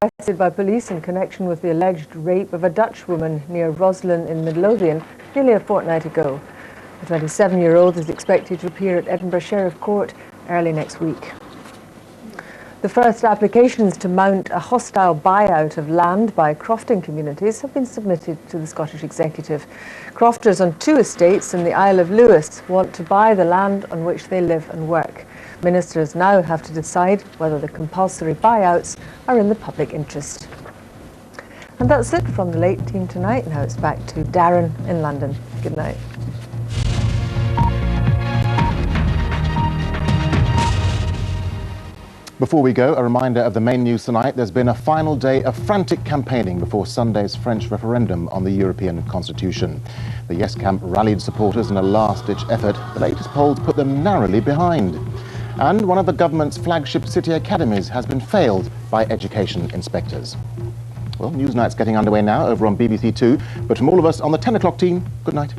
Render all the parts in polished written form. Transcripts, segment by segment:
arrested by police in connection with the alleged rape of a Dutch woman near Roslyn in Midlothian nearly a fortnight ago. The 27-year-old is expected to appear at Edinburgh Sheriff Court early next week. The first applications to mount a hostile buyout of land by crofting communities have been submitted to the Scottish Executive. Crofters on 2 estates in the Isle of Lewis want to buy the land on which they live and work. Ministers now have to decide whether the compulsory buyouts are in the public interest. And that's it from the Late Team tonight. Now it's back to Darren in London. Good night. Before we go, a reminder of the main news tonight. There's been a final day of frantic campaigning before Sunday's French referendum on the European Constitution. The Yes camp rallied supporters in a last-ditch effort. The latest polls put them narrowly behind. And one of the government's flagship city academies has been failed by education inspectors. Well, Newsnight's getting underway now over on BBC Two. But from all of us on the 10 o'clock team, good night.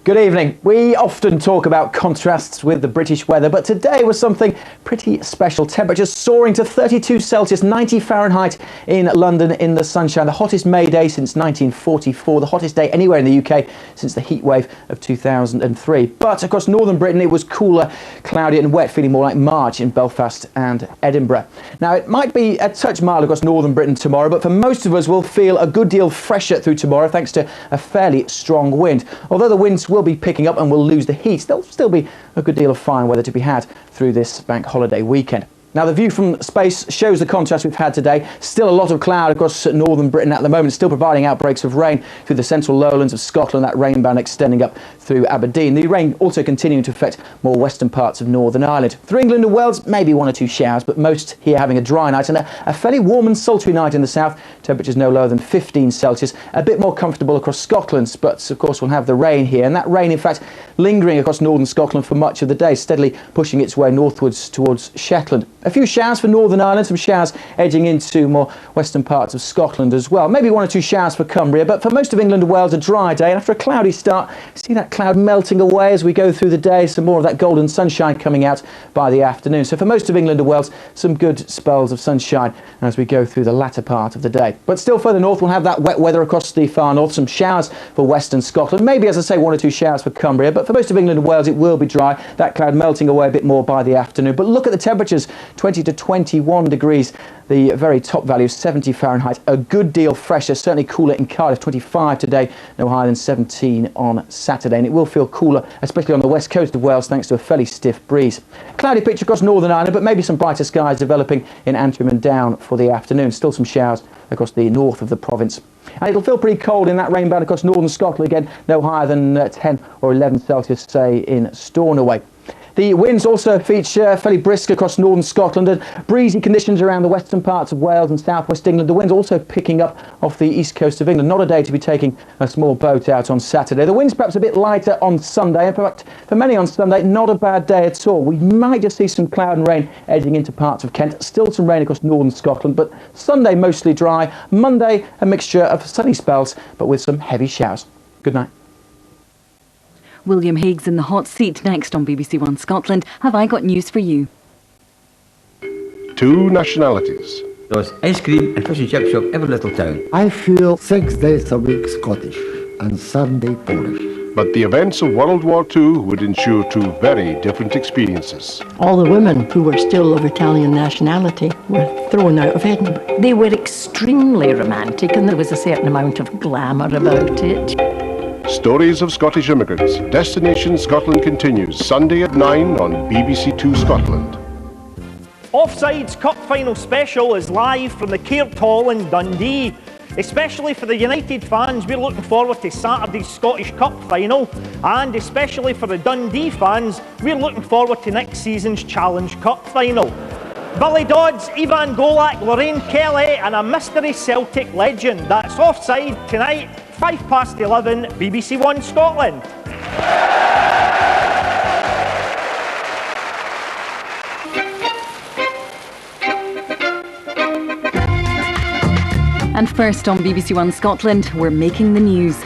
Good evening. We often talk about contrasts with the British weather, but today was something pretty special. Temperatures soaring to 32 Celsius, 90 Fahrenheit in London in the sunshine. The hottest May day since 1944, the hottest day anywhere in the UK since the heat wave of 2003. But across northern Britain it was cooler, cloudy and wet, feeling more like March in Belfast and Edinburgh. Now it might be a touch mild across northern Britain tomorrow, but for most of us we'll feel a good deal fresher through tomorrow thanks to a fairly strong wind. Although the winds will be picking up and we'll lose the heat, there'll still be a good deal of fine weather to be had through this bank holiday weekend. Now the view from space shows the contrast we've had today. Still a lot of cloud across northern Britain at the moment, still providing outbreaks of rain through the central lowlands of Scotland, that rain band extending up through Aberdeen. The rain also continuing to affect more western parts of Northern Ireland. Through England and Wales, maybe 1 or 2 showers, but most here having a dry night and a fairly warm and sultry night in the south. Temperatures no lower than 15 Celsius. A bit more comfortable across Scotland, but of course we'll have the rain here. And that rain, in fact, lingering across northern Scotland for much of the day, steadily pushing its way northwards towards Shetland. A few showers for Northern Ireland, some showers edging into more western parts of Scotland as well. Maybe 1 or 2 showers for Cumbria, but for most of England and Wales a dry day. And after a cloudy start, see that cloud melting away as we go through the day, some more of that golden sunshine coming out by the afternoon. So for most of England and Wales, some good spells of sunshine as we go through the latter part of the day. But still further north, we'll have that wet weather across the far north, some showers for western Scotland. Maybe, as I say, 1 or 2 showers for Cumbria, but for most of England and Wales, it will be dry. That cloud melting away a bit more by the afternoon. But look at the temperatures, 20 to 21 degrees. The very top value, 70 Fahrenheit, a good deal fresher, certainly cooler in Cardiff, 25 today, no higher than 17 on Saturday. And it will feel cooler, especially on the west coast of Wales, thanks to a fairly stiff breeze. Cloudy picture across Northern Ireland, but maybe some brighter skies developing in Antrim and Down for the afternoon. Still some showers across the north of the province. And it'll feel pretty cold in that rain band across northern Scotland again, no higher than 10 or 11 Celsius, say, in Stornoway. The winds also feature fairly brisk across northern Scotland and breezy conditions around the western parts of Wales and southwest England. The winds also picking up off the east coast of England. Not a day to be taking a small boat out on Saturday. The winds perhaps a bit lighter on Sunday. In fact, for many on Sunday, not a bad day at all. We might just see some cloud and rain edging into parts of Kent. Still some rain across northern Scotland, but Sunday mostly dry. Monday, a mixture of sunny spells, but with some heavy showers. Good night. William Higgs in the hot seat next on BBC One Scotland. Have I got news for you? 2 nationalities. There's ice cream and fish and chip shop every little town. I feel 6 days a week Scottish and Sunday Polish. But the events of World War II would ensure 2 very different experiences. All the women who were still of Italian nationality were thrown out of Edinburgh. They were extremely romantic and there was a certain amount of glamour about it. Stories of Scottish immigrants. Destination Scotland continues Sunday at 9 on BBC Two Scotland. Offside's Cup Final Special is live from the Caird Hall in Dundee. Especially for the United fans, we're looking forward to Saturday's Scottish Cup Final, and especially for the Dundee fans, we're looking forward to next season's Challenge Cup Final. Billy Dodds, Ivan Golak, Lorraine Kelly and a mystery Celtic legend. That's Offside tonight, 11:05, BBC One Scotland. And first on BBC One Scotland, we're making the news.